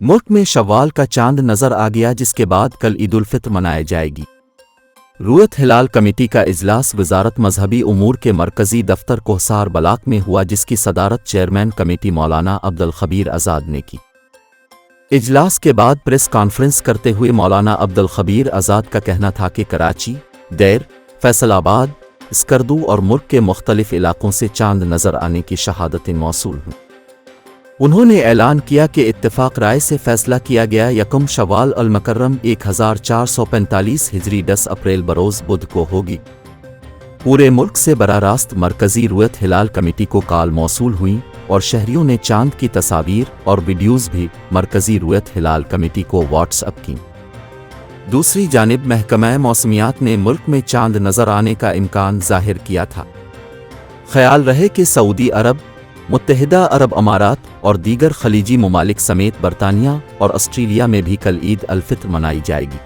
मुल्क में शव्वाल का चांद नजर आ गया, जिसके बाद कल ईद उल फित्र मनाई जाएगी। रुयत हिलाल कमेटी का इजलास वजारत मजहबी उमूर के मरकजी दफ्तर कोहसार बलाक में हुआ, जिसकी सदारत चेयरमैन कमेटी मौलाना अब्दुल खबीर आज़ाद ने की। इजलास के बाद प्रेस कॉन्फ्रेंस करते हुए मौलाना अब्दुल खबीर आज़ाद का कहना था कि कराची, दैर, फैसलाबाद, स्कर्दू और मुल्क के मुख्तलिफ इलाकों से चांद नजर आने की शहादतें मौसूल हुईं। उन्होंने ऐलान किया कि इत्तेफाक राय से फैसला किया गया यकम शव्वाल अल मुकर्रम 1445 हिजरी 10 अप्रैल बरोज़ बुध को होगी। पूरे मुल्क से बराह रास्त मरकजी रुयत हिलाल कमेटी को कॉल मौसूल हुई और शहरियों ने चांद की तस्वीर और वीडियोज़ भी मरकजी रुयत हिलाल कमेटी को व्हाट्सएप की। दूसरी जानिब महकमा मौसमियात ने मुल्क में चांद नजर आने का इम्कान जाहिर किया था। ख्याल रहे कि सऊदी अरब, मुत्तहिदा अरब अमारात और दीगर खलीजी ममालिक समेत बरतानिया और ऑस्ट्रेलिया में भी कल ईद अल फित्र मनाई जाएगी।